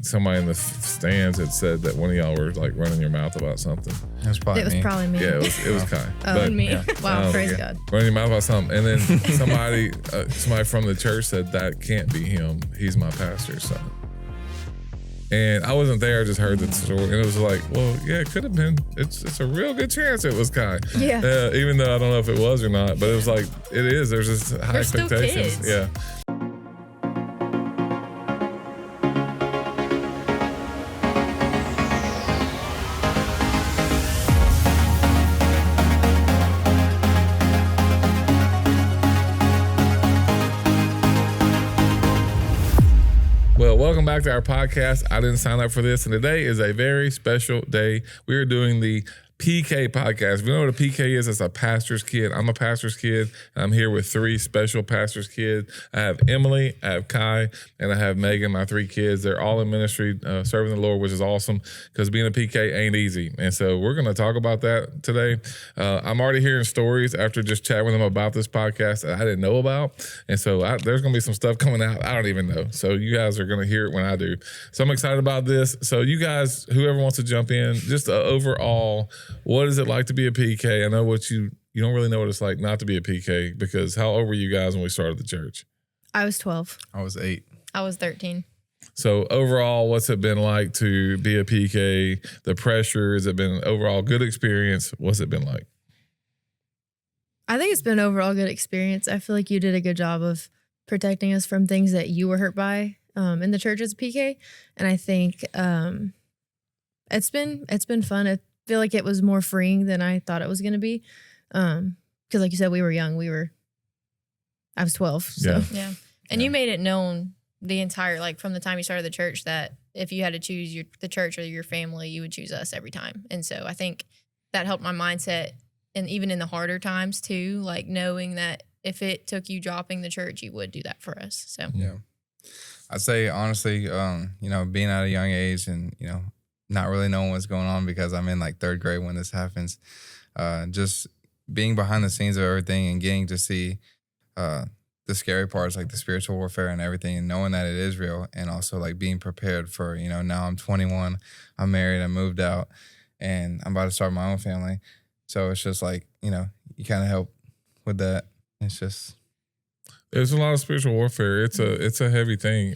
somebody in the stands had said that one of y'all were like running your mouth about something. It was probably me. Yeah, it was Kai. And me. Yeah. Wow, praise God. Running your mouth about something, and then somebody from the church said that can't be him. He's my pastor's son. And I wasn't there. I just heard the story, and it was like, well, yeah, it could have been. It's a real good chance it was Kai. Yeah. Even though I don't know if it was or not, but it was like it is. There's just high They're still expectations. kids. Yeah. Well, welcome back to our podcast. I didn't sign up for this, and today is a very special day. We are doing the PK podcast. If you know what a PK is, it's a pastor's kid. I'm a pastor's kid, and I'm here with three special pastor's kids. I have Emily, I have Kai, and I have Megan, my three kids. They're all in ministry, serving the Lord, which is awesome because being a PK ain't easy. And so we're going to talk about that today. I'm already hearing stories after just chatting with them about this podcast that I didn't know about. And so there's going to be some stuff coming out I don't even know. So you guys are going to hear it when I do. So I'm excited about this. So you guys, whoever wants to jump in, just overall, what is it like to be a PK? I know you don't really know what it's like not to be a PK because how old were you guys when we started the church? I was 12. I was 8. I was 13. So overall, what's it been like to be a PK? The pressure, has it been overall good experience? What's it been like? I think it's been overall good experience. I feel like you did a good job of protecting us from things that you were hurt by in the church as a PK. And I think it's been fun. I feel like it was more freeing than I thought it was going to be. Because like you said, we were young. I was 12. So. Yeah. And you made it known the entire, like from the time you started the church, that if you had to choose the church or your family, you would choose us every time. And so I think that helped my mindset. And even in the harder times too, like knowing that if it took you dropping the church, you would do that for us. So Yeah. I'd say honestly, being at a young age and, not really knowing what's going on because I'm in like 3rd grade when this happens. Just being behind the scenes of everything and getting to see the scary parts, like the spiritual warfare and everything, and knowing that it is real, and also like being prepared for, now I'm 21, I'm married, I moved out, and I'm about to start my own family. So it's just like, you kind of help with that. It's just... There's a lot of spiritual warfare. It's a heavy thing.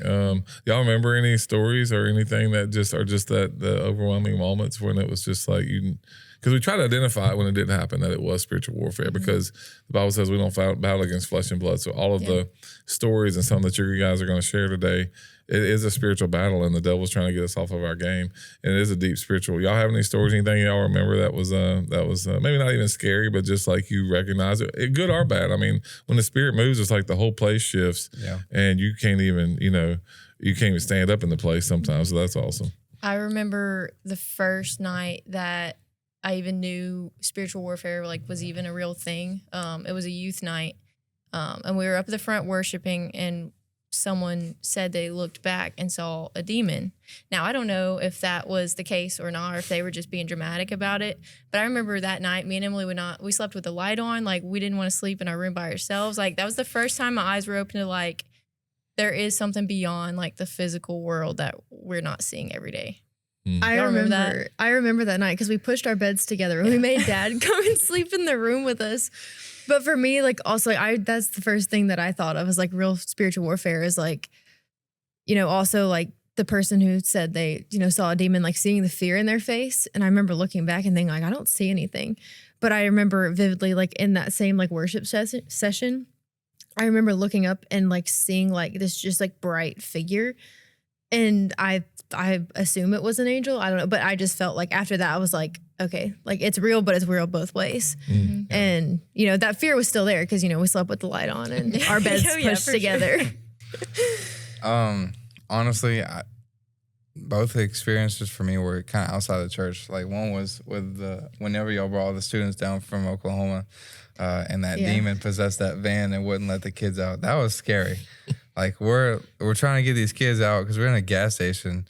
Y'all remember any stories or anything that just are just the overwhelming moments when it was just like because we try to identify when it didn't happen that it was spiritual warfare because the Bible says we don't battle against flesh and blood. So all of the stories and some that you guys are going to share today, it is a spiritual battle and the devil's trying to get us off of our game. And it is a deep spiritual. Y'all have any stories, anything y'all remember that was maybe not even scary, but just like you recognize it, good or bad? I mean, when the spirit moves, it's like the whole place shifts and you can't even, you can't even stand up in the place sometimes. So that's awesome. I remember the first night that I even knew spiritual warfare was even a real thing. It was a youth night, and we were up at the front worshiping, and someone said they looked back and saw a demon. Now, I don't know if that was the case or not, or if they were just being dramatic about it. But I remember that night, me and Emily we slept with the light on. Like, we didn't want to sleep in our room by ourselves. Like, that was the first time my eyes were open to, like, there is something beyond, like, the physical world that we're not seeing every day. I remember that night because we pushed our beds together and we made Dad come and sleep in the room with us. But for me, like also, that's the first thing that I thought of as like real spiritual warfare is like, also like the person who said they, saw a demon, like seeing the fear in their face. And I remember looking back and thinking like, I don't see anything. But I remember vividly like in that same like worship session, I remember looking up and like seeing like this just like bright figure. And I assume it was an angel. I don't know. But I just felt like after that, I was like, okay, like it's real, but it's real both ways. Mm-hmm. And, that fear was still there because, we slept with the light on and our beds pushed together. Sure. Honestly, both experiences for me were kind of outside the church. Like one was with whenever y'all brought all the students down from Oklahoma and that demon possessed that van and wouldn't let the kids out. That was scary. Like we're trying to get these kids out because we're in a gas station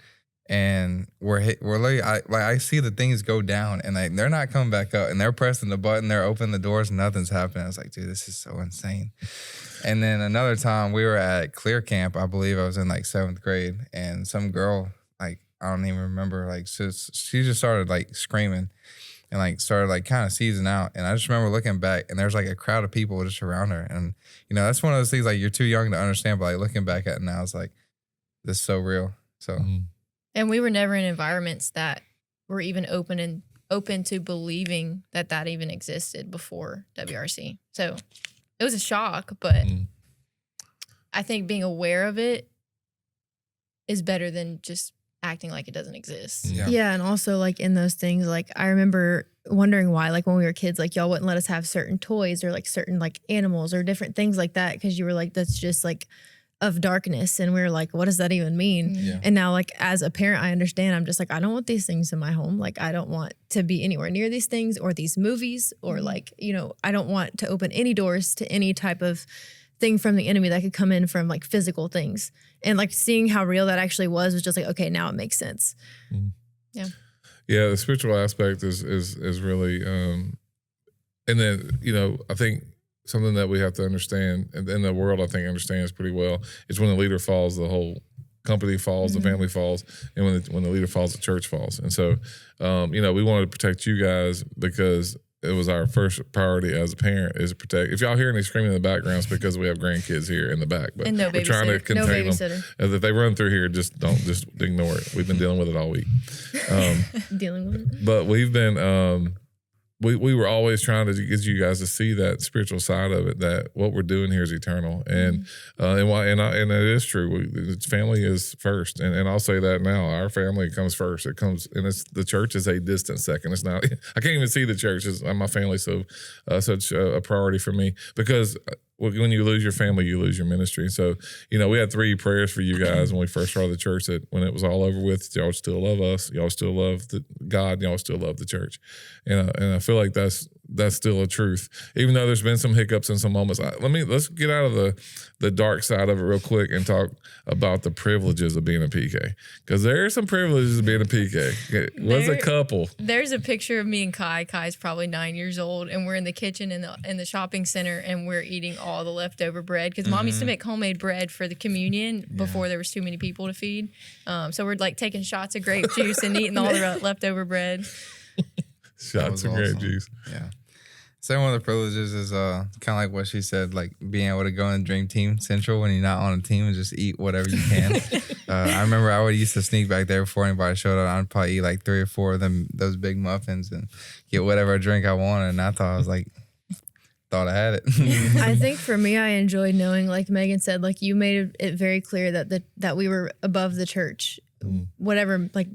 and we're like I see the things go down and like they're not coming back up and they're pressing the button, they're opening the doors, nothing's happening. I was like, dude, this is so insane. And then another time we were at Clear Camp, I believe I was in like 7th grade, and some girl like I don't even remember. Like, she just started like screaming and like started like kind of seizing out. And I just remember looking back and there's like a crowd of people just around her. And, you know, that's one of those things like you're too young to understand, but like looking back at it now, it's like, this is so real. So, and we were never in environments that were even open to believing that even existed before WRC. So it was a shock, but I think being aware of it is better than just acting like it doesn't exist. Yeah, and also like in those things, like I remember wondering why, like when we were kids, like y'all wouldn't let us have certain toys or like certain like animals or different things like that because you were like, that's just like of darkness. And we were like, what does that even mean? Yeah. And now like as a parent, I understand. I'm just like, I don't want these things in my home. Like I don't want to be anywhere near these things or these movies or like, you know, I don't want to open any doors to any type of thing from the enemy that could come in from like physical things. And like seeing how real that actually was just like, okay, now it makes sense. Yeah. Yeah, the spiritual aspect is really and then, you know, I think something that we have to understand, and the world I think understands pretty well, is when the leader falls, the whole company falls, the family falls, and when the leader falls, the church falls. And so, you know, we wanted to protect you guys because it was our first priority as a parent is to protect. If y'all hear any screaming in the background, it's because we have grandkids here in the back. But And no we're trying to babysitter. contain No them. babysitter. If they run through here, just ignore it. We've been dealing with it all week. Dealing with it. But we've been we were always trying to get you guys to see that spiritual side of it, that what we're doing here is eternal, and it is true. Family is first, and I'll say that now. Our family comes first. It comes, and it's the church is a distant second. It's not. I can't even see the church. It's my family, so such a priority for me because. When you lose your family, you lose your ministry. So, you know, we had 3 prayers for you guys when we first started the church that when it was all over with, y'all still love us, y'all still love God, y'all still love the church. And I feel like that's still a truth. Even though there's been some hiccups and some moments. Let's get out of the dark side of it real quick and talk about the privileges of being a PK. Because there are some privileges of being a PK. What's a couple? There's a picture of me and Kai. Kai's probably 9 years old, and we're in the kitchen in the shopping center, and we're eating all the leftover bread because Mom used to make homemade bread for the communion before there was too many people to feed. So we're like taking shots of grape juice and eating all the leftover bread. Shots of grape juice. Yeah. So one of the privileges is kind of like what she said, like being able to go in Dream Team Central when you're not on a team and just eat whatever you can. I remember I would used to sneak back there before anybody showed up. I'd probably eat like 3 or 4 of those big muffins and get whatever drink I wanted. And I thought I had it. I think for me, I enjoyed knowing, like Megan said, like you made it very clear that we were above the church, whatever, like,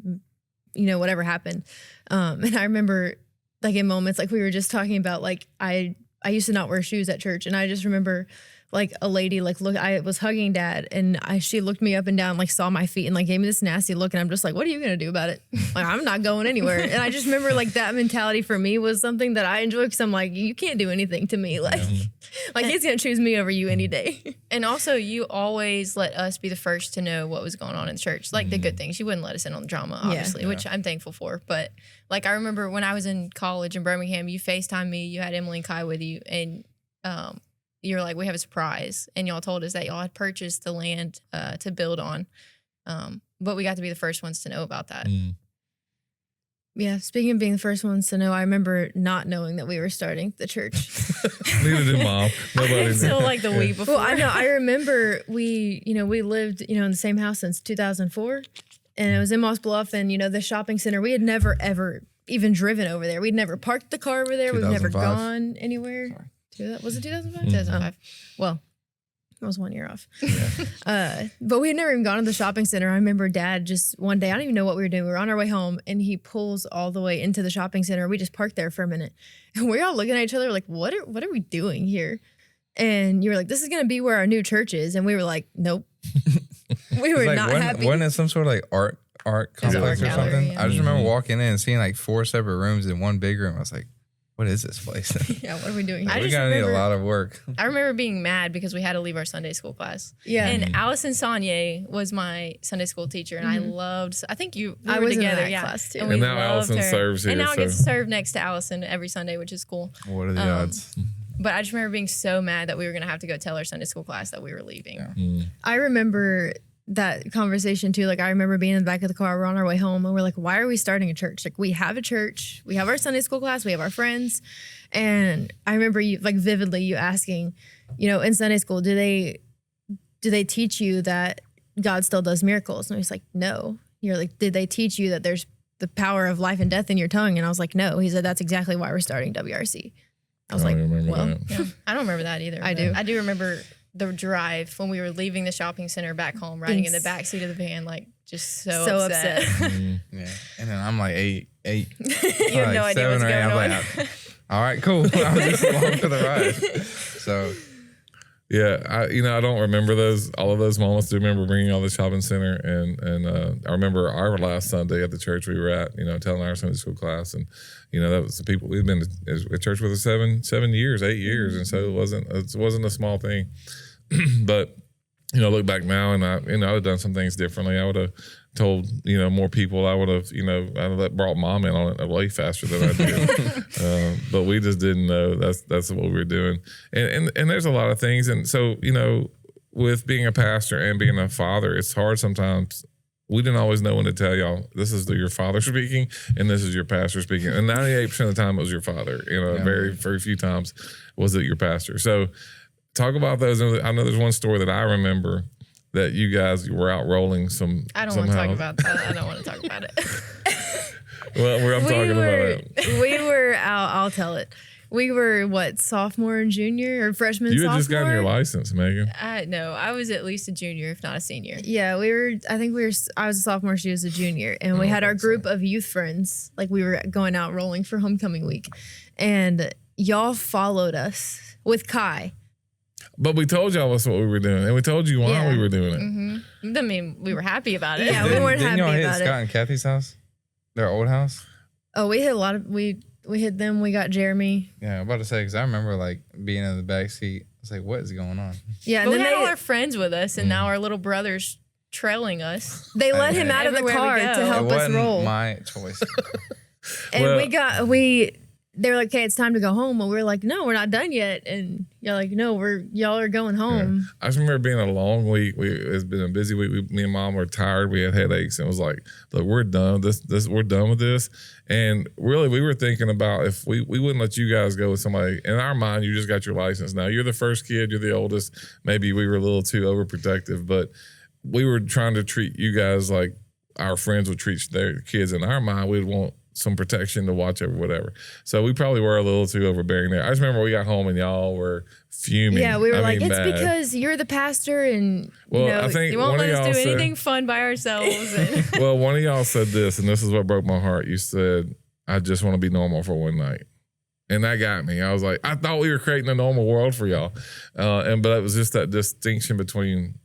you know, whatever happened. And I remember like in moments, like we were just talking about, like I used to not wear shoes at church. And I just remember like a lady, like I was hugging Dad and she looked me up and down, like saw my feet and like gave me this nasty look. And I'm just like, what are you going to do about it? Like, I'm not going anywhere. And I just remember like that mentality for me was something that I enjoy because I'm like, you can't do anything to me. Like, like he's going to choose me over you any day. And also you always let us be the first to know what was going on in church, like the good things. You wouldn't let us in on the drama, obviously, which I'm thankful for. But like, I remember when I was in college in Birmingham, you FaceTimed me, you had Emily and Kai with you, and you're like, we have a surprise. And y'all told us that y'all had purchased the land to build on. But we got to be the first ones to know about that. Yeah, speaking of being the first ones to know, I remember not knowing that we were starting the church. Neither did Mom. Nobody knew. Still like the week before. Well, I know. I remember we lived, in the same house since 2004. And it was in Moss Bluff, and, the shopping center. We had never, ever even driven over there. We'd never parked the car over there. We've never 2005. gone anywhere. Was it 2005? 2005. Well, I was 1 year off. But we had never even gone to the shopping center. I remember Dad just one day, I don't even know what we were doing. We were on our way home, and he pulls all the way into the shopping center. We just parked there for a minute. And we're all looking at each other like, what are we doing here? And you were like, this is going to be where our new church is. And we were like, nope. We were not happy. Wasn't it some sort of like art complex or gallery, something? yeah. I just remember walking in and seeing like 4 separate rooms in one big room. I was like, what is this place? Yeah, what are we doing here? We gotta need a lot of work. I remember being mad because we had to leave our Sunday school class. Yeah. And Allison Saunier was my Sunday school teacher, and I think we I were was in together, that class too. we And now loved Allison her. serves here, And now I so- get to serve next to Allison every Sunday, which is cool. What are the odds? But I just remember being so mad that we were going to have to go tell our Sunday school class that we were leaving. Yeah. I remember that conversation too. Like I remember being in the back of the car, we're on our way home and we're like, why are we starting a church? Like we have a church, we have our Sunday school class, we have our friends. And I remember you like vividly you asking, you know, in Sunday school, do they teach you that God still does miracles? And I was like, no. You're like, did they teach you that there's the power of life and death in your tongue? And I was like, no. He said, that's exactly why we're starting WRC. I was like, well, yeah, I don't remember that either. I do. I do remember the drive when we were leaving the shopping center back home, riding in the back seat of the van, like just so upset. Yeah, and then I'm like eight. You have no idea what's going on. Like, all right, cool. I'm just along for the ride. So, yeah, I don't remember all of those moments. I do remember bringing all the shopping center, and I remember our last Sunday at the church we were at, telling our Sunday school class, and that was the people we've been at church with us 7 years, 8 years, and so it wasn't a small thing. But look back now, and I'd have done some things differently. I would have told more people. I would have I'd have brought mom in on it way faster than I did. But we just didn't know that's what we were doing. And there's a lot of things. And so with being a pastor and being a father, it's hard sometimes. We didn't always know when to tell y'all, this is your father speaking and this is your pastor speaking. And 98% of the time it was your father. Very, very few times was it your pastor. So talk about those. I know there's one story that I remember that you guys were out rolling some. I don't want to talk about that. I don't want to talk about it. Well, I'm talking about it. We were out. I'll tell it. We were sophomore and junior or freshman. You had sophomore? just gotten your license, Megan. No, I was at least a junior, if not a senior. Yeah, we were. I think I was a sophomore. She was a junior, and we had our group of youth friends. Like we were going out rolling for homecoming week, and y'all followed us with Kai. But we told y'all that's what we were doing, and we told you why we were doing it. Mm-hmm. I mean, we were happy about it. Yeah, we weren't happy y'all hit about Scott and Kathy's house? Their old house? Oh, we hit a lot of we hit them. We got Jeremy. Yeah, I'm about to say, because I remember being in the back seat. I was like, what is going on? Yeah, but and we then had all our friends with us, and now our little brother's trailing us. They let him out of the car to help us roll. My choice. And they were like, okay, it's time to go home. And we were like, no, we're not done yet. And you're like, no, y'all are going home. Yeah. I just remember being a long week. It's been a busy week. Me and mom were tired. We had headaches, and it was like, look, we're done. We're done with this. And really, we were thinking about if we wouldn't let you guys go with somebody. In our mind, you just got your license. Now you're the first kid. You're the oldest. Maybe we were a little too overprotective, but we were trying to treat you guys like our friends would treat their kids. In our mind, we'd want some protection to watch over whatever. So we probably were a little too overbearing there. I just remember we got home and y'all were fuming. Yeah, we were it's bad. because you're the pastor and I think you won't let us do anything fun by ourselves. Well, one of y'all said this, and this is what broke my heart. You said, I just want to be normal for one night. And that got me. I was like, I thought we were creating a normal world for y'all. But it was just that distinction between,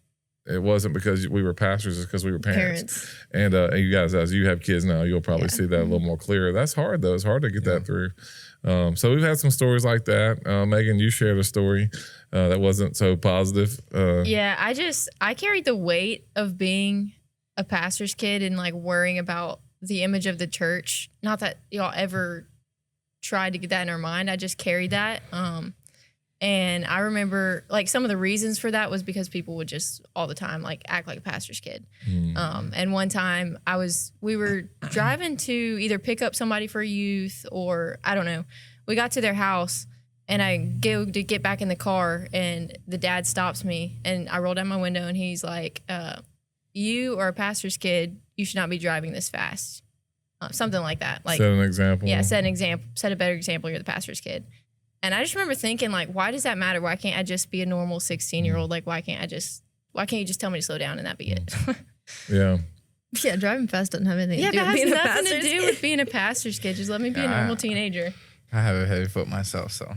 it wasn't because we were pastors, it's because we were parents. And you guys, as you have kids now, you'll probably see that a little more clear. That's hard, though. It's hard to get that through. So we've had some stories like that. Megan, you shared a story that wasn't so positive. Yeah, I carried the weight of being a pastor's kid and worrying about the image of the church. Not that y'all ever tried to get that in our mind. I just carried that. And I remember some of the reasons for that was because people would just all the time act like a pastor's kid. And one time we were driving to either pick up somebody for youth or I don't know. We got to their house and I go to get back in the car and the dad stops me and I roll down my window and he's like, you are a pastor's kid. You should not be driving this fast. Something like that. Set an example. Yeah, set a better example. You're the pastor's kid. And I just remember thinking, why does that matter? Why can't I just be a normal 16-year-old? Why can't you just tell me to slow down and that be it? Yeah. Yeah, driving fast doesn't have anything to do with being being a pastor's nothing to do with being a pastor's kid. Just let me be a normal teenager. I have a heavy foot myself, so.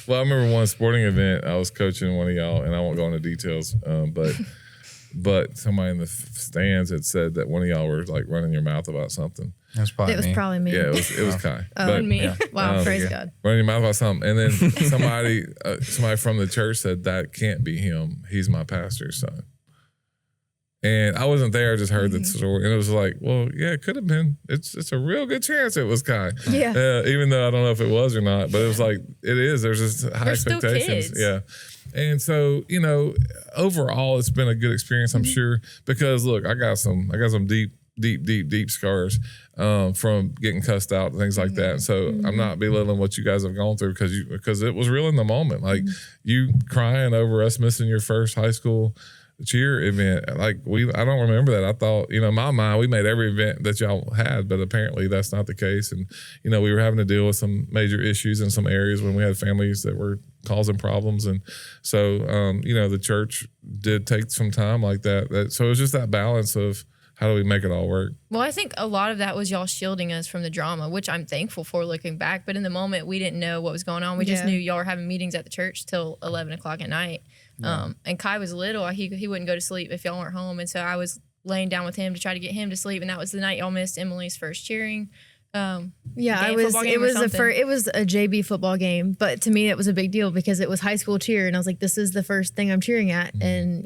Well, I remember one sporting event, I was coaching one of y'all, and I won't go into details, but somebody in the stands had said that one of y'all were running your mouth about something. It was probably me. Yeah, it was Kai. And me. Yeah. Wow, praise God. Running your mouth about something. And then somebody from the church said, that can't be him. He's my pastor's son. And I wasn't there, I just heard the story. And it was like, well, yeah, it could have been. It's a real good chance it was Kai. Yeah. Even though I don't know if it was or not. But it was like, it is. There's just high We're still expectations. kids. Yeah. And so, overall, it's been a good experience, I'm sure, because look, I got some deep scars from getting cussed out and things like that. And so I'm not belittling what you guys have gone through because it was real in the moment. Like you crying over us missing your first high school cheer event. Like I don't remember that. I thought, in my mind, we made every event that y'all had, but apparently that's not the case. And, we were having to deal with some major issues in some areas when we had families that were causing problems. And so, the church did take some time like that. So it was just that balance of how do we make it all work? Well, I think a lot of that was y'all shielding us from the drama, which I'm thankful for looking back. But in the moment, we didn't know what was going on. We just knew y'all were having meetings at the church till 11 o'clock at night. And Kai was little. He wouldn't go to sleep if y'all weren't home. And so I was laying down with him to try to get him to sleep. And that was the night y'all missed Emily's first cheering. It was a JV football game, but to me it was a big deal because it was high school cheer, and I was like, this is the first thing I'm cheering at, and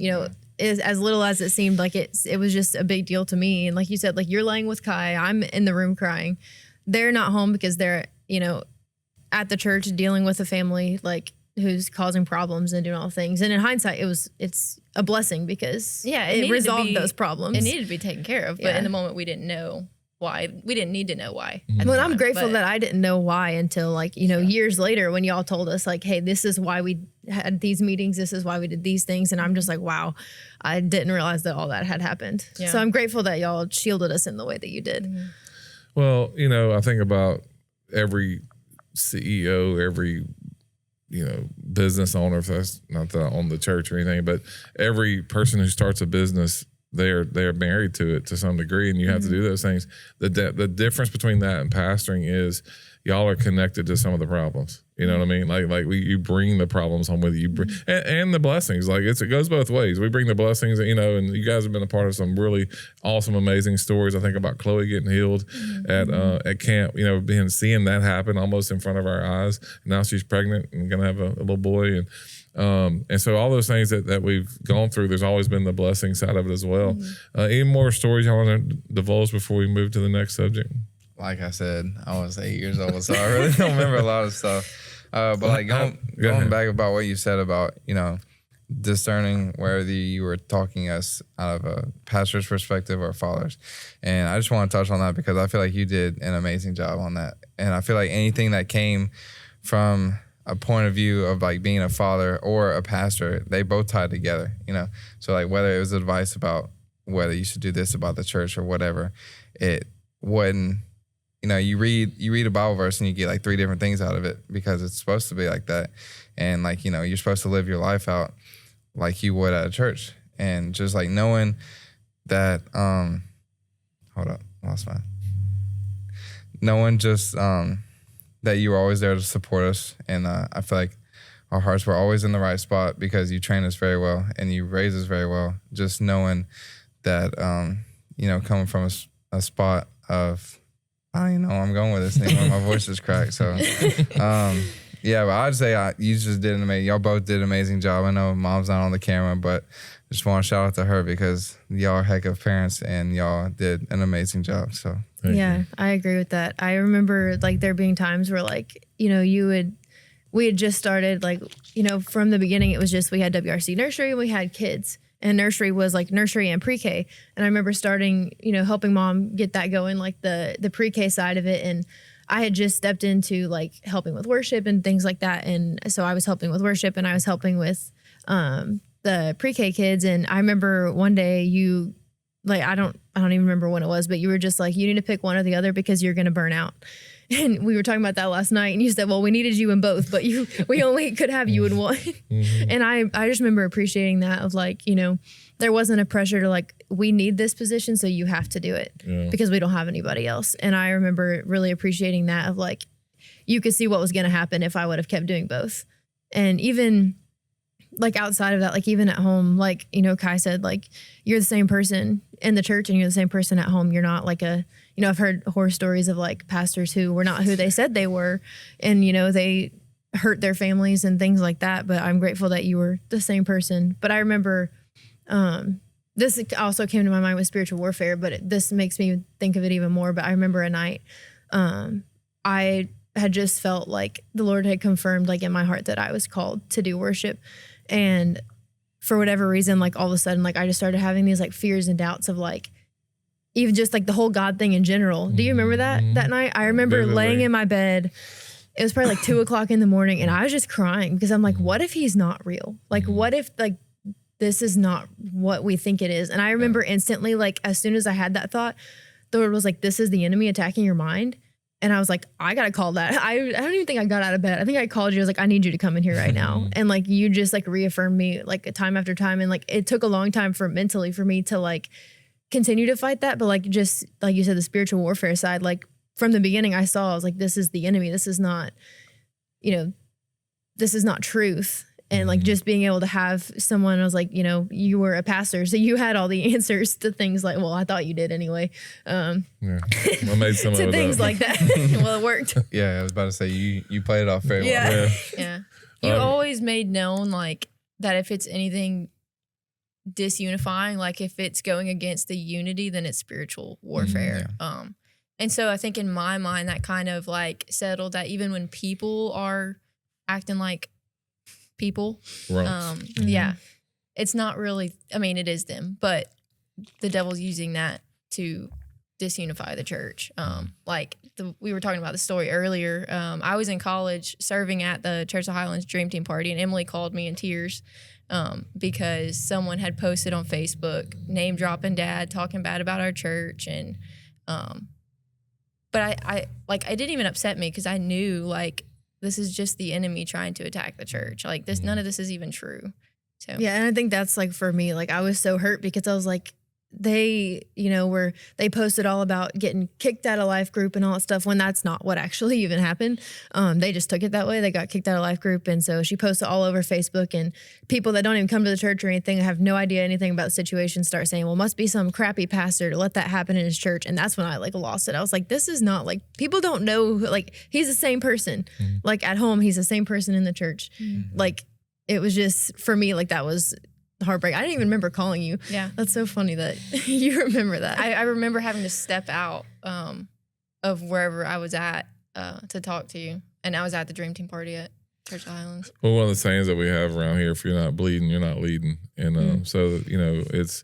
as little as it seemed, like it was just a big deal to me. And like you said, like you're laying with Kai, I'm in the room crying. They're not home because they're at the church dealing with a family like who's causing problems and doing all things. And in hindsight, it's a blessing because it resolved those problems. It needed to be taken care of, but in the moment we didn't know why. We didn't need to know why. Well, I'm grateful that I didn't know why until years later when y'all told us like, hey, this is why we had these meetings. This is why we did these things. And I'm just like, wow, I didn't realize that all that had happened. Yeah. So I'm grateful that y'all shielded us in the way that you did. Mm-hmm. Well, I think about every CEO, every business owner, if that's not the on the church or anything, but every person who starts a business, they're married to it to some degree, and you have to do those things. The difference between that and pastoring is y'all are connected to some of the problems. You know what I mean? You bring the problems home with you, and the blessings. Like it goes both ways. We bring the blessings, and you guys have been a part of some really awesome, amazing stories. I think about Chloe getting healed at camp. Seeing that happen almost in front of our eyes. And now she's pregnant and gonna have a little boy, and so all those things that we've gone through, there's always been the blessing side of it as well. Any more stories y'all want to divulge before we move to the next subject? Like I said, I was 8 years old, so I really don't remember a lot of stuff. But going back about what you said about, discerning whether you were talking us out of a pastor's perspective or a father's. And I just want to touch on that because I feel like you did an amazing job on that. And I feel like anything that came from a point of view of like being a father or a pastor, they both tied together, So like whether it was advice about whether you should do this about the church or whatever, it wouldn't. You read a Bible verse and you get like 3 different things out of it because it's supposed to be like that. And like, you're supposed to live your life out like you would at a church. And just like knowing that, hold up, lost mine. Knowing just that you were always there to support us. And I feel like our hearts were always in the right spot because you train us very well and you raise us very well. Just knowing that, coming from a spot of, I don't even know where I'm going with this anymore. My voice is cracked. So, but I'd say you just did y'all both did an amazing job. I know Mom's not on the camera, but just want to shout out to her because y'all are heck of parents and y'all did an amazing job. So, I agree with that. I remember like there being times where like, we had just started like, from the beginning, it was just, we had WRC nursery and we had kids. And nursery was like nursery and pre-K. And I remember starting, helping Mom get that going, like the pre-K side of it. And I had just stepped into like helping with worship and things like that. And so I was helping with worship and I was helping with the pre-K kids. And I remember one day you, like, I don't even remember when it was, but you were just like, you need to pick one or the other because you're going to burn out. And we were talking about that last night and you said, well, we needed you in both, but we only could have you in one. And I just remember appreciating that of like, there wasn't a pressure to like, we need this position, so you have to do it because we don't have anybody else. And I remember really appreciating that of like, you could see what was going to happen if I would have kept doing both. And even like outside of that, like even at home, like, Kai said, like you're the same person in the church and you're the same person at home. You're not like I've heard horror stories of like pastors who were not who they said they were. And, they hurt their families and things like that. But I'm grateful that you were the same person. But I remember, this also came to my mind with spiritual warfare, but this makes me think of it even more. But I remember a night, I had just felt like the Lord had confirmed like in my heart that I was called to do worship. And for whatever reason, like all of a sudden, like I just started having these like fears and doubts of like, even just like the whole God thing in general. Do you remember that night? I remember laying in my bed. It was probably like 2:00 in the morning, and I was just crying because I'm like, what if he's not real? Like, what if like this is not what we think it is? And I remember instantly, like as soon as I had that thought, the Lord was like, this is the enemy attacking your mind. And I was like, I gotta call that. I don't even think I got out of bed. I think I called you. I was like, I need you to come in here right now. And like you just like reaffirmed me like time after time. And like it took a long time for mentally for me to like continue to fight that. But like just like you said, the spiritual warfare side, like from the beginning I was like, this is the enemy. This is not, this is not truth. And like just being able to have someone, I was like, you were a pastor, so you had all the answers to things like, well, I thought you did anyway. I made some to of things that. like that. Well, it worked. Yeah, I was about to say you played it off very well. Yeah. You always made known like that if it's anything disunifying, like if it's going against the unity, then it's spiritual warfare. And so I think in my mind that kind of like settled that even when people are acting like people, it's not really, I mean, it is them, but the devil's using that to disunify the church. We were talking about the story earlier. I was in college serving at the Church of Highlands Dream Team party, and Emily called me in tears because someone had posted on Facebook name dropping Dad, talking bad about our church, and but I it didn't even upset me because I knew like this is just the enemy trying to attack the church. Like this, none of this is even true. So yeah, and I think that's like for me, like I was so hurt because I was like, they posted all about getting kicked out of life group and all that stuff when that's not what actually even happened. They just took it that way. They got kicked out of life group. And so she posted all over Facebook, and people that don't even come to the church or anything, have no idea anything about the situation, start saying, well, must be some crappy pastor to let that happen in his church. And that's when I like lost it. I was like, this is not like, people don't know, like he's the same person. Like at home, he's the same person in the church. Like it was just, for me, like that was heartbreak. I didn't even remember calling you. Yeah. That's so funny that you remember that. I remember having to step out of wherever I was at to talk to you. And I was at the Dream Team party at Church of Highlands. Well, one of the sayings that we have around here, if you're not bleeding, you're not leading. And so, it's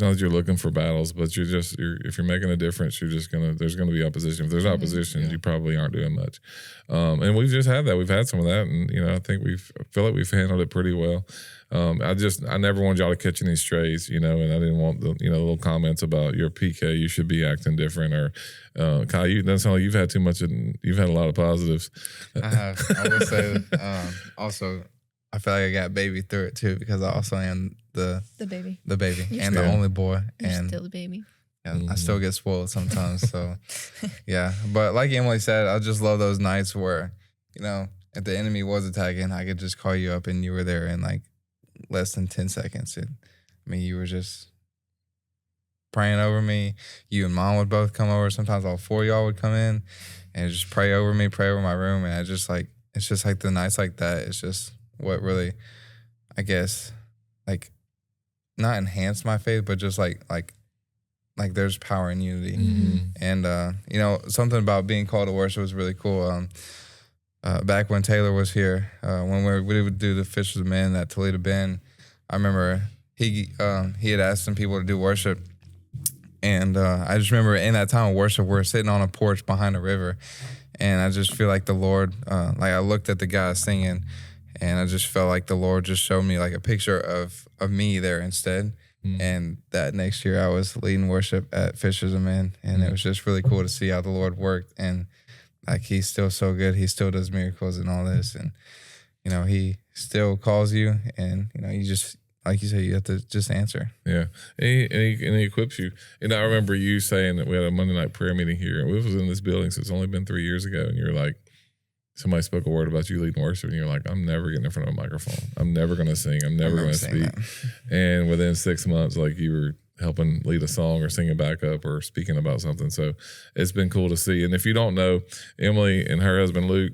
not that you're looking for battles, but if you're making a difference, there's going to be opposition. If there's opposition, you probably aren't doing much. And we've just had that. We've had some of that. And, I think I feel like we've handled it pretty well. I never wanted y'all to catch any strays, and I didn't want the, little comments about your PK, you should be acting different, or Kyle, you doesn't sound like you've had too much, you've had a lot of positives. I have. I will say that, also, I feel like I got baby through it too, because I also am the baby and the only boy. You're and still the baby. Yeah, I still get spoiled sometimes. So yeah, but like Emily said, I just love those nights where, if the enemy was attacking, I could just call you up and you were there in like less than 10 seconds. You were just praying over me. You and Mom would both come over. Sometimes all four of y'all would come in and just pray over me, pray over my room. And it's just like the nights like that. It's just what really, I guess, like not enhanced my faith, but just like there's power in unity. And, something about being called to worship was really cool. Back when Taylor was here, when we would do the Fishers of Men at Toledo Bend, I remember he had asked some people to do worship. And I just remember in that time of worship, we're sitting on a porch behind a river. And I just feel like the Lord, I looked at the guys singing, and I just felt like the Lord just showed me like a picture of me there instead. And that next year I was leading worship at Fishers of Men. And it was just really cool to see how the Lord worked. And like, he's still so good. He still does miracles and all this. And, he still calls you, and, you just, like you said, you have to just answer. Yeah. And he equips you. And I remember you saying that we had a Monday night prayer meeting here, and we was in this building, so it's only been 3 years ago. And you're like, somebody spoke a word about you leading worship, and you're like, I'm never getting in front of a microphone. I'm never going to sing. I'm never going to speak. And within 6 months, like, you were helping lead a song or singing back up or speaking about something. So it's been cool to see. And if you don't know, Emily and her husband Luke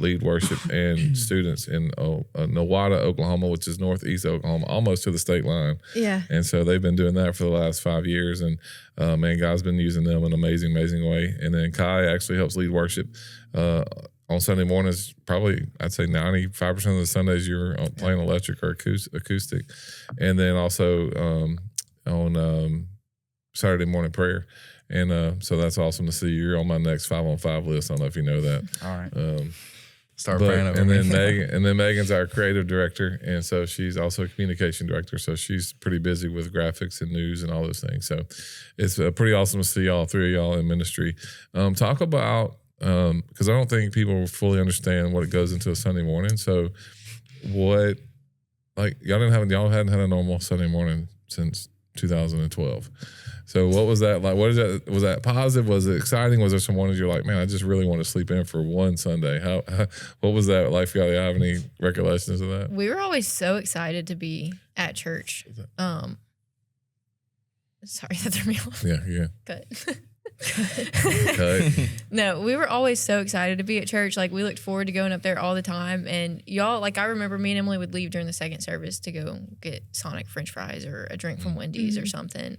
lead worship and students in Nowata, Oklahoma, which is northeast Oklahoma, almost to the state line. Yeah. And so they've been doing that for the last 5 years. And man, God's been using them in an amazing, amazing way. And then Kai actually helps lead worship on Sunday mornings, probably I'd say 95% of the Sundays you're playing electric or acoustic. And then also on Saturday morning prayer. And so that's awesome to see. You're on my next 5-on-5 list. I don't know if you know that. All right. Start But, praying over and me. then Megan's our creative director, and so she's also a communication director. So she's pretty busy with graphics and news and all those things. So it's pretty awesome to see all three of y'all in ministry. Talk about because I don't think people fully understand what it goes into a Sunday morning. So what, like y'all hadn't had a normal Sunday morning since 2012. So what was that like? What is that? Was that positive? Was it exciting? Was there some mornings you're like, man, I just really want to sleep in for one Sunday? What was that like for y'all? Do you have any recollections of that? We were always so excited to be at church. Sorry, that threw me off. Yeah. Cut. Cut. No, we were always so excited to be at church. Like we looked forward to going up there all the time. And y'all, like I remember me and Emily would leave during the second service to go get Sonic French fries or a drink from Wendy's or something.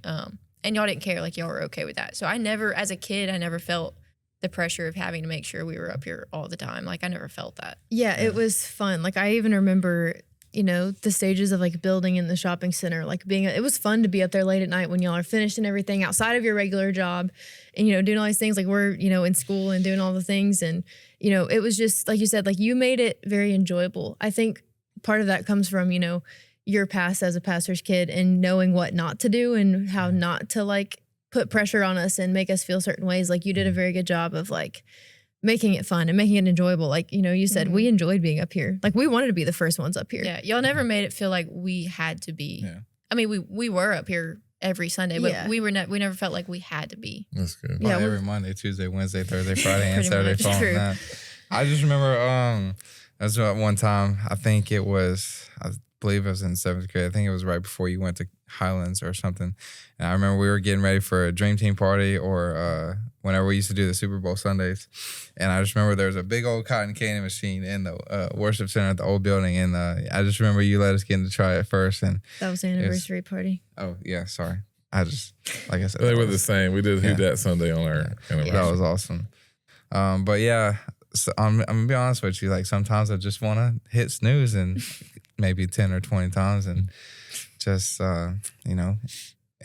And y'all didn't care, like y'all were okay with that. So I never, as a kid, I never felt the pressure of having to make sure we were up here all the time. Like I never felt that. Yeah, it was fun. Like I even remember, the stages of like building in the shopping center, like it was fun to be up there late at night when y'all are finished and everything outside of your regular job and, doing all these things. Like we're, in school and doing all the things. And, it was just, like you said, like you made it very enjoyable. I think part of that comes from, your past as a pastor's kid and knowing what not to do and how not to like put pressure on us and make us feel certain ways. Like you did a very good job of like making it fun and making it enjoyable. Like, you said we enjoyed being up here. Like we wanted to be the first ones up here. Yeah. Y'all never made it feel like we had to be. Yeah. I mean, we were up here every Sunday, but we never felt like we had to be. That's good. Yeah, every Monday, Tuesday, Wednesday, Thursday, Friday, and Saturday following that. I just remember that's one time, I believe I was in seventh grade. I think it was right before you went to Highlands or something. And I remember we were getting ready for a Dream Team party or whenever we used to do the Super Bowl Sundays. And I just remember there was a big old cotton candy machine in the worship center at the old building. And I just remember you let us get in to try it first. And that was the anniversary party. Oh, yeah, sorry. I just, like I said. They were the same. We did Who Dat Sunday on our anniversary. That was awesome. But yeah, so I'm going to be honest with you. Like sometimes I just want to hit snooze and maybe 10 or 20 times and just,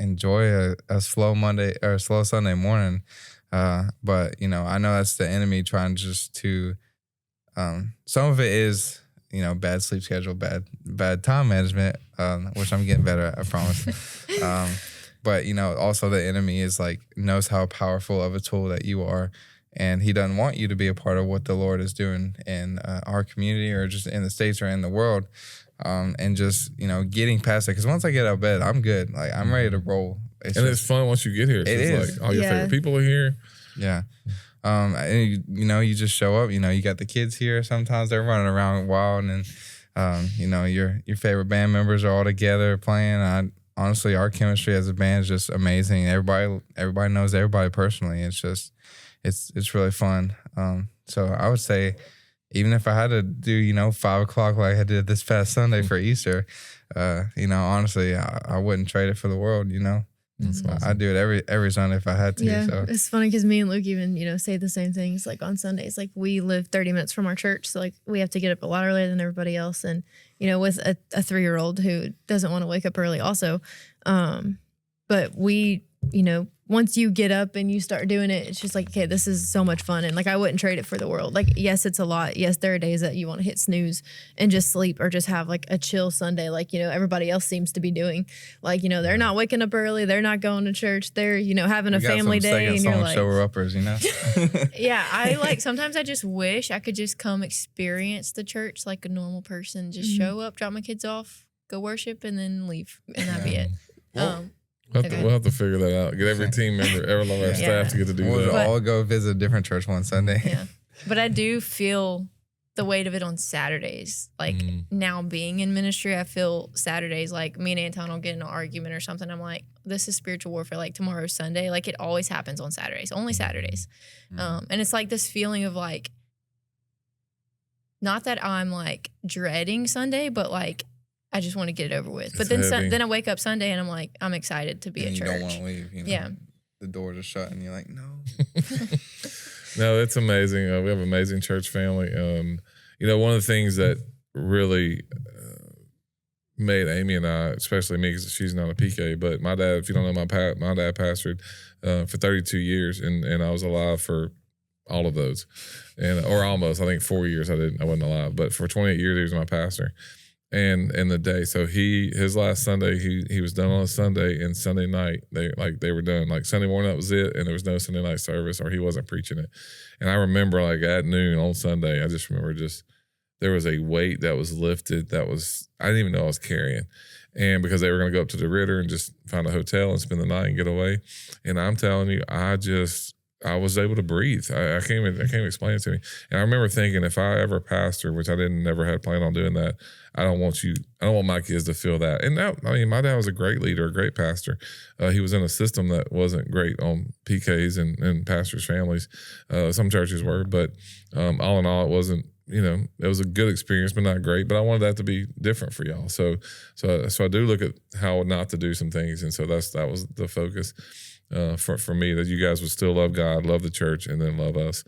enjoy a slow Monday or a slow Sunday morning. But, I know that's the enemy trying just to, some of it is, bad sleep schedule, bad time management, which I'm getting better at, I promise. But, also the enemy is like, knows how powerful of a tool that you are. And he doesn't want you to be a part of what the Lord is doing in our community or just in the States or in the world. And just, getting past it. Because once I get out of bed, I'm good. Like, I'm ready to roll. It's fun once you get here. It is. Like all your favorite people are here. Yeah. And you just show up. You got the kids here. Sometimes they're running around wild. And, your favorite band members are all together playing. Honestly, our chemistry as a band is just amazing. Everybody knows everybody personally. It's just, it's really fun. So I would say, even if I had to do, 5 o'clock like I did this past Sunday for Easter, honestly, I wouldn't trade it for the world, Awesome. I'd do it every Sunday if I had to. Yeah, so. It's funny because me and Luke even, say the same things like on Sundays. Like we live 30 minutes from our church, so like we have to get up a lot earlier than everybody else. And, with a 3-year-old who doesn't want to wake up early also. But we, once you get up and you start doing it, it's just like, okay, this is so much fun. And like, I wouldn't trade it for the world. Like, yes, it's a lot. Yes, there are days that you want to hit snooze and just sleep or just have like a chill Sunday. Like, everybody else seems to be doing like, they're not waking up early. They're not going to church. They're, having a family day. And you're like, shower uppers, Yeah. I sometimes I just wish I could just come experience the church like a normal person, just show up, drop my kids off, go worship and then leave. And that'd be it. We'll have to figure that out. Get every team member, every one of our staff to get to do that. We'll all go visit a different church one Sunday. Yeah. But I do feel the weight of it on Saturdays. Like now being in ministry, I feel Saturdays, like me and Anton will get in an argument or something. I'm like, this is spiritual warfare. Like tomorrow's Sunday. Like it always happens on Saturdays, only Saturdays. And it's like this feeling of like, not that I'm like dreading Sunday, but like, I just want to get it over with. But then I wake up Sunday and I'm like, I'm excited to be at church. You don't want to leave. Yeah. The doors are shut and you're like, no. No, it's amazing. We have an amazing church family. One of the things that really made Amy and I, especially me, because she's not a PK, but my dad, if you don't know, my dad pastored for 32 years, and I was alive for all of those, or almost. I think 4 years I wasn't alive, but for 28 years he was my pastor. And in the day, so his last Sunday, he was done on a Sunday, and Sunday night they were done. Like Sunday morning, that was it, and there was no Sunday night service, or he wasn't preaching it. And I remember like at noon on Sunday, I just remember there was a weight that was lifted I didn't even know I was carrying. And because they were going to go up to the Ritter and just find a hotel and spend the night and get away. And I'm telling you, I was able to breathe. I can't even explain it to me. And I remember thinking, if I ever pastor, which I never had planned on doing that, I don't want my kids to feel that. And my dad was a great leader, a great pastor. He was in a system that wasn't great on PKs and pastors' families. Some churches were, but all in all, it wasn't. It was a good experience, but not great. But I wanted that to be different for y'all. So I do look at how not to do some things, and so that was the focus for me, that you guys would still love God, love the church, and then love us.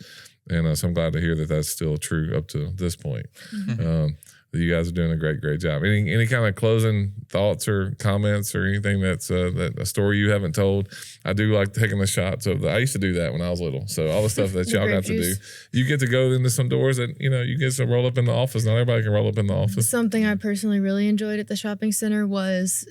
And so I'm glad to hear that that's still true up to this point. Mm-hmm. You guys are doing a great job. Any kind of closing thoughts or comments or anything that's a story you haven't told? I do like taking the shots of I used to do that when I was little. So all the stuff that y'all got to do, you get to go into some doors that you get to roll up in the office. Not everybody can roll up in the office. Something I personally really enjoyed at the shopping center was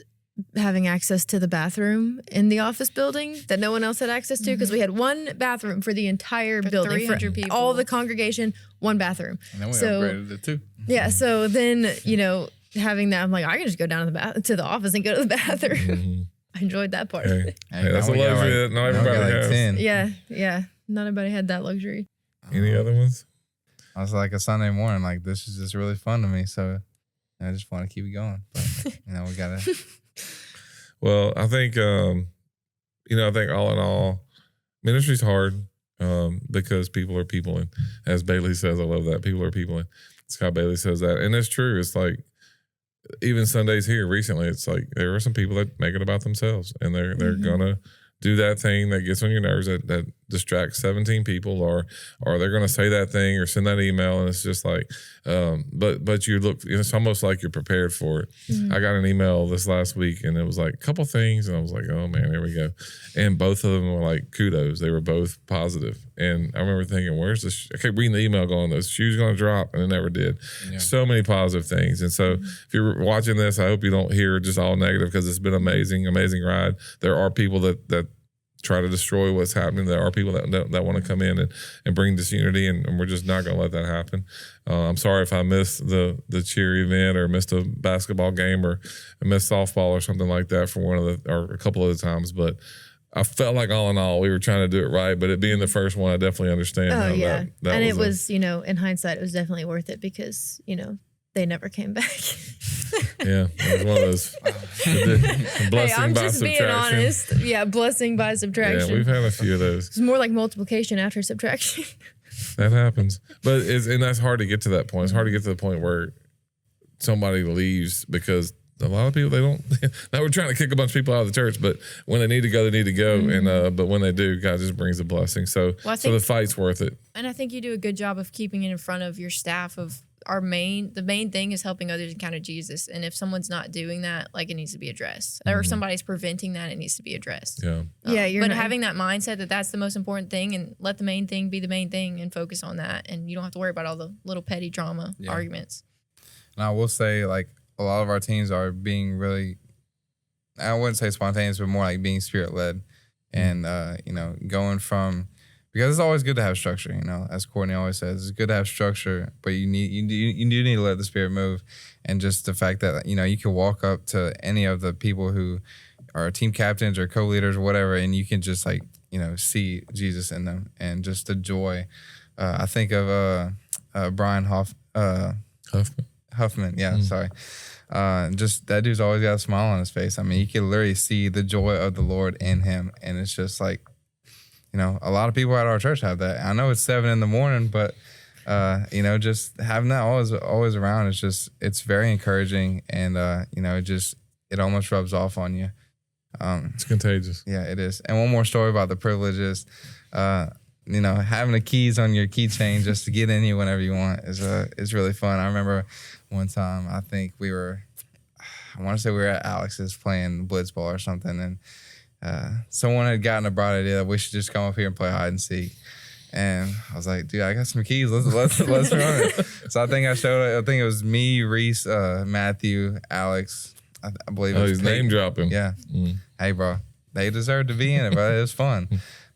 having access to the bathroom in the office building that no one else had access to, because we had one bathroom for the entire building 300 people. All the congregation, one bathroom. And then we upgraded it too. Yeah, so then having that, I'm like, I can just go down to the office and go to the bathroom. Mm-hmm. I enjoyed that part. Hey, that's a luxury that not everybody has. 10. Yeah, not everybody had that luxury. Any other ones? I was like a Sunday morning, like this is just really fun to me, so I just want to keep it going. But we gotta. Well, I think I think all in all, ministry's hard because people are people, and as Bailey says, I love that, people are people, and Scott Bailey says that, and it's true. It's like even Sundays here recently, it's like there are some people that make it about themselves, and they're gonna do that thing that gets on your nerves, that distracts 17 people, or they're going to say that thing or send that email, and it's just like, but you look, it's almost like you're prepared for it. Mm-hmm. I got an email this last week, and it was like a couple things, and I was like, oh man, here we go. And both of them were like kudos. They were both positive. And I remember thinking, I kept reading the email going, the shoe's going to drop, and it never did. Yeah. So many positive things. And so if you're watching this, I hope you don't hear just all negative, because it's been amazing ride. There are people that try to destroy what's happening. There are people that want to come in and bring disunity, and we're just not going to let that happen. I'm sorry if I missed the cheer event, or missed a basketball game, or missed softball or something like that for or a couple of the times, but I felt like all in all, we were trying to do it right, but it being the first one, I definitely understand. Oh, yeah. And it was, in hindsight, it was definitely worth it, because, they never came back. Yeah, it was one of those blessing by subtraction. Being honest. Yeah, blessing by subtraction. Yeah, we've had a few of those. It's more like multiplication after subtraction. That happens. But and that's hard to get to that point. It's hard to get to the point where somebody leaves, because a lot of people, they don't. Now we're trying to kick a bunch of people out of the church, but when they need to go, they need to go. Mm-hmm. And but when they do, God just brings a blessing. So the fight's worth it. And I think you do a good job of keeping it in front of your staff. Of the main thing is helping others encounter Jesus. And if someone's not doing that, like, it needs to be addressed, or somebody's preventing that, it needs to be addressed. Yeah, but having that mindset that's the most important thing, and let the main thing be the main thing, and focus on that, and you don't have to worry about all the little petty drama arguments. And I will say, like, a lot of our teams are being really, I wouldn't say spontaneous, but more like being spirit-led. And, going from, because it's always good to have structure, as Courtney always says, it's good to have structure, but you do need to let the Spirit move. And just the fact that, you can walk up to any of the people who are team captains or co-leaders or whatever, and you can just, like, see Jesus in them, and just the joy. I think of Brian Huffman. Yeah, sorry. Just that dude's always got a smile on his face. I mean, you can literally see the joy of the Lord in him, and it's just like, a lot of people at our church have that. I know it's 7 a.m, but just having that always around it's very encouraging, and it almost rubs off on you. It's contagious. Yeah, it is. And one more story about the privileges. having the keys on your keychain just to get in here whenever you want is really fun. I remember one time, I think I want to say we were at Alex's playing blitzball or something, and someone had gotten a bright idea that we should just come up here and play hide and seek. And I was like, dude, I got some keys. Let's run it. So I think it was me, Reese, Matthew, Alex. I believe it was he's name dropping. Yeah. Hey, bro. They deserve to be in it, but it was fun.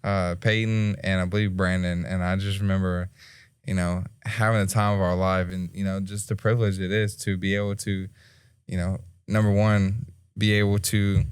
Peyton and I believe Brandon. And I just remember, having the time of our life and, just the privilege it is to be able to, number one, be able to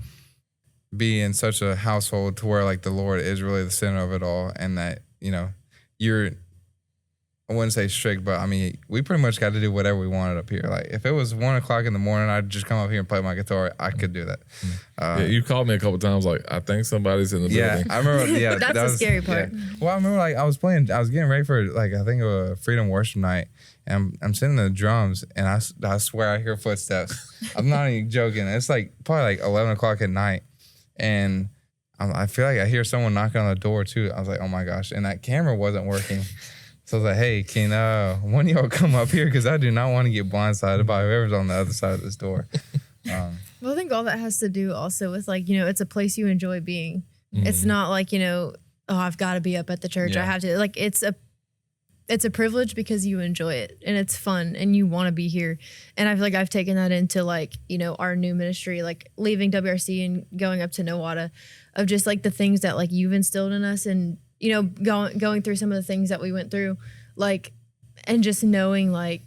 be in such a household to where like the Lord is really the center of it all. And that, I wouldn't say strict, but I mean, we pretty much got to do whatever we wanted up here. Like if it was 1:00 in the morning, I'd just come up here and play my guitar. I could do that. You called me a couple times. Like I think somebody's in the building. Yeah, I remember. Yeah, that's the scary part. Yeah. Well, I remember like I was getting ready for like I think a Freedom Worship night, and I'm sitting in the drums, and I swear I hear footsteps. I'm not even joking. It's like probably like 11:00 at night, and I feel like I hear someone knocking on the door too. I was like, oh my gosh, and that camera wasn't working. So I was like, hey, can one of y'all come up here? Because I do not want to get blindsided by whoever's on the other side of this door. Well, I think all that has to do also with like, it's a place you enjoy being. It's not like, oh, I've got to be up at the church. Yeah. I have to. Like, it's a privilege because you enjoy it and it's fun and you want to be here. And I feel like I've taken that into like, our new ministry, like leaving WRC and going up to Nowata, of just like the things that like you've instilled in us and, going through some of the things that we went through, like, and just knowing like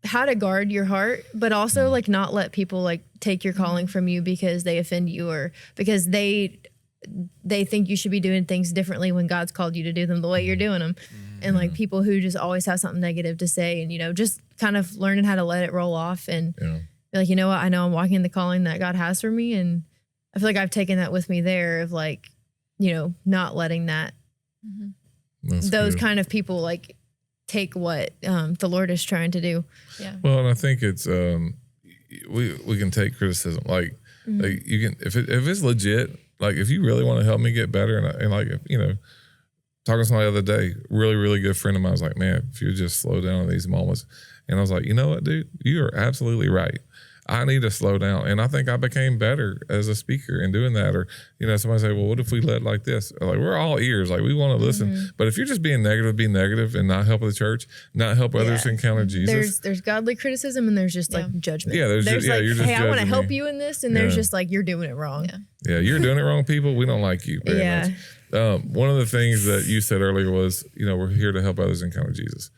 how to guard your heart, but also like not let people like take your calling from you because they offend you or because they think you should be doing things differently when God's called you to do them the way you're doing them. And like people who just always have something negative to say and, just kind of learning how to let it roll off and be like, you know what, I know I'm walking in the calling that God has for me. And I feel like I've taken that with me there of like, not letting that, those kind of people like take what the Lord is trying to do. Yeah. Well, and I think it's, we can take criticism. Like you can, if it's legit, like if you really want to help me get better and like, talking to somebody the other day, really, really good friend of mine was like, man, if you just slow down in these moments. And I was like, you know what, dude, you are absolutely right. I need to slow down. And I think I became better as a speaker in doing that. Or, somebody say, well, what if we led like this? Like, we're all ears. Like, we want to listen. But if you're just being negative, be negative and not help the church, not help others encounter Jesus. There's godly criticism and there's just like judgment. Yeah, there's just, like, you're just hey, I want to help me. you in this. And there's just like, you're doing it wrong. Yeah, you're doing it wrong, people. We don't like you very much. One of the things that you said earlier was, we're here to help others encounter Jesus.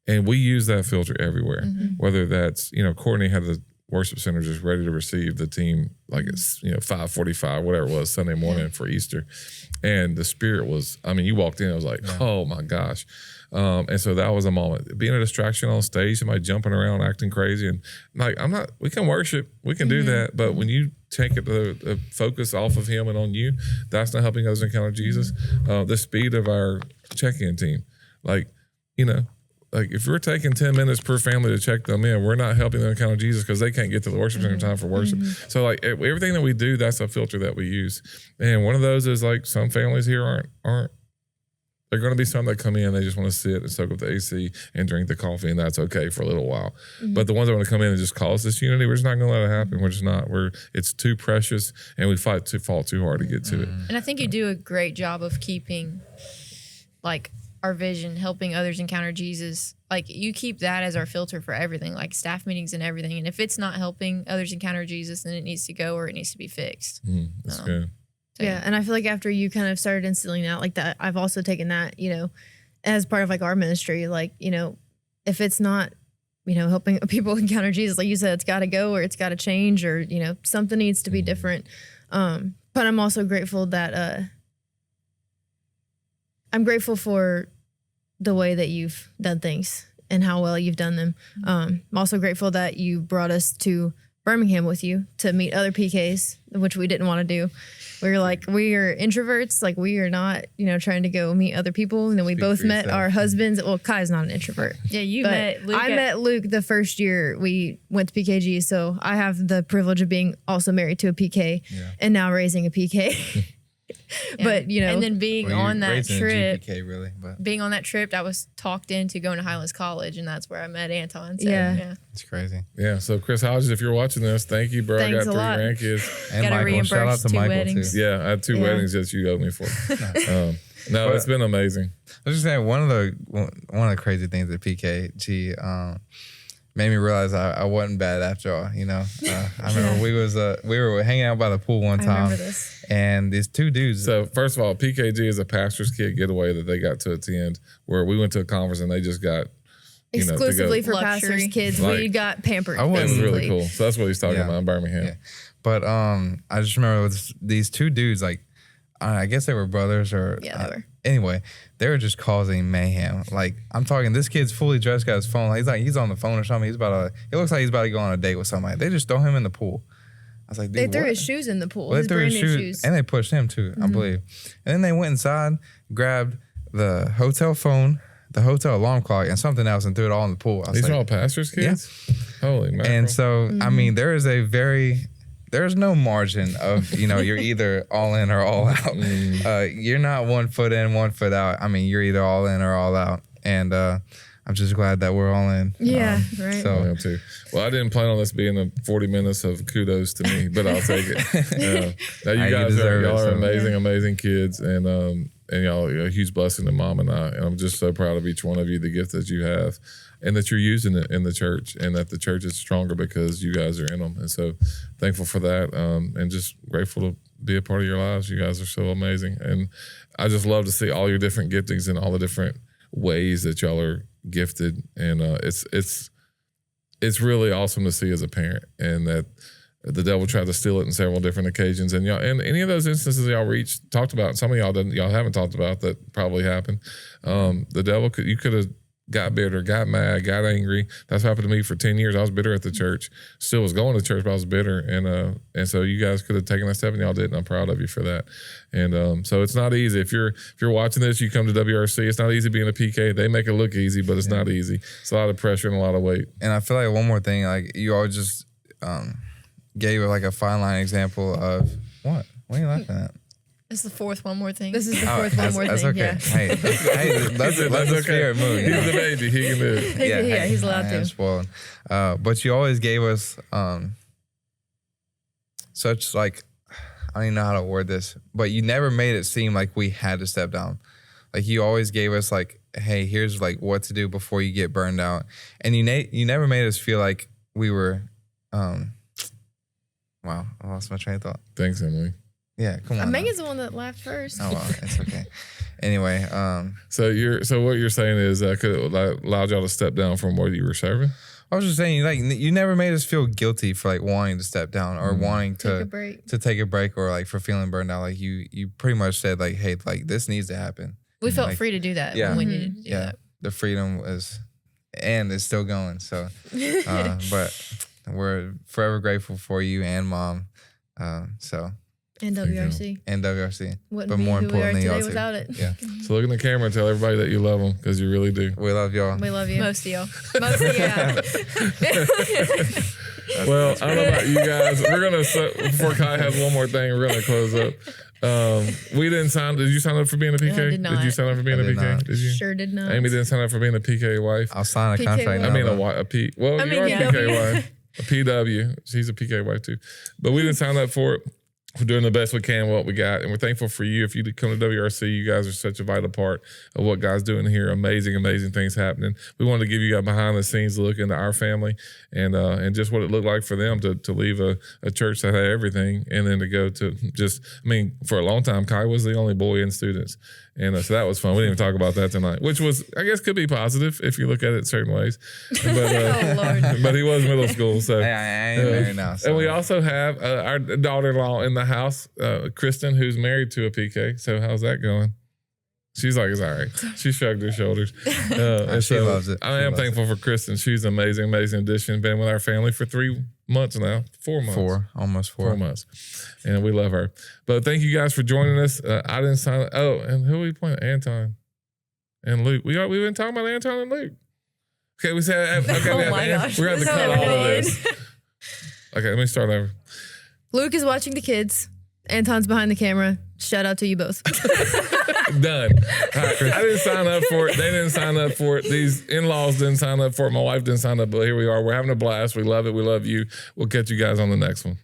And we use that filter everywhere, whether that's, Courtney had the worship center just ready to receive the team, like it's 5:45, whatever it was, Sunday morning for Easter, and the spirit was. I mean, you walked in, it was like, oh my gosh, and so that was a moment. Being a distraction on stage, somebody jumping around, acting crazy, and like we can worship, we can do that, but when you take it the focus off of Him and on you, that's not helping others encounter Jesus. The speed of our check-in team, like if we're taking 10 minutes per family to check them in, we're not helping them encounter Jesus because they can't get to the worship center in time for worship. So like everything that we do, that's a filter that we use. And one of those is like some families here aren't. There are going to be some that come in, they just want to sit and soak up the AC and drink the coffee, and that's okay for a little while. But the ones that want to come in and just cause this unity, we're just not going to let it happen. We're just not. It's too precious, and we fall too hard to get to it. And I think you do a great job of keeping like our vision, helping others encounter Jesus. Like you keep that as our filter for everything, like staff meetings and everything. And if it's not helping others encounter Jesus, then it needs to go or it needs to be fixed. That's good. So, yeah. And I feel like after you kind of started instilling that like that, I've also taken that, as part of like our ministry, like, if it's not, helping people encounter Jesus, like you said, it's got to go or it's got to change or, something needs to be different. But I'm also grateful that, I'm grateful for the way that you've done things and how well you've done them. I'm also grateful that you brought us to Birmingham with you to meet other PKs, which we didn't want to do. We were like, we are introverts. Like we are not, trying to go meet other people. And then we both met our husbands. Well, Kai's not an introvert. Yeah, you met Luke. I met Luke the first year we went to PKG. So I have the privilege of being also married to a PK and now raising a PK. But you know, and then being Well, on you're that raised in a trip, GPK, really, but being on that trip, I was talked into going to Highlands College, and that's where I met Anton. So, Yeah. it's crazy. Yeah. So Chris Hodges, if you're watching this, thank you, bro. Thanks I got a lot. 3 grandkids. And Gotta Michael, shout out reimburse to 2 Michael weddings. too. Yeah, I had 2 Yeah. weddings that you owed me for. No, But- it's been amazing. I was just saying one of the crazy things at PKG made me realize I wasn't bad after all. You know, I remember we were hanging out by the pool one I time, remember this. and these 2 dudes. So first of all, PKG is a pastor's kid getaway that they got to attend, where we went to a conference and they just got you know, to go. Exclusively for Luxury. pastors' kids. Like, We got pampered. I It was wasn't really basically. cool. So that's what he's talking Yeah. about in Birmingham. Yeah. But I just remember with these 2 dudes, like I guess they were brothers or Yeah, they were. Anyway, they were just causing mayhem. Like I'm talking, this kid's fully dressed, got his phone. Like, he's on the phone or something. It looks like he's about to go on a date with somebody. They just throw him in the pool. I was like, dude, They threw what? his shoes in the pool. Well, His they threw brand his new shoes, shoes. and they pushed him too, I believe. And then they went inside, grabbed the hotel phone, the hotel alarm clock, and something else, and threw it all in the pool. I was These like, are all pastors' kids? Holy man. and so I mean, there's no margin of, you know, you're either all in or all out. You're not 1 foot in, 1 foot out. I mean, you're either all in or all out. And I'm just glad that we're all in. Yeah, right. I So am too. Well, I didn't plan on this being a 40 minutes of kudos to me, but I'll take it. Now you You guys deserve y'all it, are so. amazing, amazing kids, and y'all are a huge blessing to Mom and I. And I'm just so proud of each one of you, the gift that you have, and that you're using it in the church, and that the church is stronger because you guys are in them. And so thankful for that, and just grateful to be a part of your lives. You guys are so amazing, and I just love to see all your different giftings and all the different ways that y'all are gifted, and it's really awesome to see as a parent, and that the devil tried to steal it in several different occasions, and y'all, and any of those instances y'all talked about, some of y'all haven't talked about that probably happened. The devil you could have got bitter, got mad, got angry. That's what happened to me for 10 years. I was bitter at the church, still was going to church, but I was bitter. And so you guys could have taken that step and y'all didn't. I'm proud of you for that. And so it's not easy. If you're watching this, you come to WRC, it's not easy being a PK. They make it look easy, but it's not easy. It's a lot of pressure and a lot of weight. And I feel like one more thing, like you always just gave like a fine line example of what? What are you laughing at? That's the 4th one more thing. This is the 4th one more that's thing. okay. Yeah. Hey, that's the spirit move. you know? He's the baby. He can do it. Yeah, he's allowed I to. am spoiled. But you always gave us such like, I don't even know how to word this, but you never made it seem like we had to step down. Like you always gave us like, hey, here's like what to do before you get burned out. And you never made us feel like we were, wow, I lost my train of thought. Thanks, Emily. Yeah, come on. Megan's the one that laughed first. Oh, well, it's okay. Anyway, So what you're saying is that could have allowed y'all to step down from what you were serving? I was just saying, like, you never made us feel guilty for like wanting to step down or wanting Take a to break. take a break or like for feeling burned out. Like you pretty much said like, hey, like this needs to happen. we felt like- free to do that Yeah. when we needed to do Yeah, that. the freedom is, and it's still going. So, but we're forever grateful for you and Mom. So And WRC. and WRC, Wouldn't but be more who we are importantly, y'all today too. without it. Yeah, So look in the camera and tell everybody that you love them, because you really do. we love y'all. We love you. Most of y'all. Mostly, yeah. Well, I don't know about you guys. We're gonna before Kai has one more thing, we're gonna close up. We didn't sign. Did you sign up for being a PK? I did not. you sign up for being I a did PK? not. Did you? Sure did not. Amy didn't sign up for being a PK wife. I'll sign a PK contract. wife. I mean now, a P. Well, I you mean, are a yeah. PK wife. A PW. She's a PK wife too. But we didn't sign up for it. We're doing the best we can with what we got, and we're thankful for you. If you come to WRC, you guys are such a vital part of what God's doing here. Amazing, amazing things happening. We wanted to give you a behind the scenes look into our family and just what it looked like for them to leave a church that had everything, and then to go to for a long time, Kai was the only boy in students. And so that was fun. We didn't even talk about that tonight, which was, I guess, could be positive if you look at it certain ways. But, Oh, Lord. but he was middle school. So. Hey, I ain't married now. So. And we also have our daughter-in-law in the house, Kristen, who's married to a PK. So how's that going? She's like, it's all right. She shrugged her shoulders. And She loves it. I She am loves thankful for Kristen. She's an amazing, amazing addition. Been with our family for 3 months now. 4 months. Almost 4. 4 months. And we love her. But thank you guys for joining us. I didn't sign. Oh, and who are we playing? Anton and Luke. We've been talking about Anton and Luke. Okay, we said, okay, Oh my gosh. we're going to This cut is all of never this. Okay, let me start over. Luke is watching the kids. Anton's behind the camera. Shout out to you both. Done. I didn't sign up for it. They didn't sign up for it. These in-laws didn't sign up for it. My wife didn't sign up, but here we are. We're having a blast. We love it. We love you. We'll catch you guys on the next one.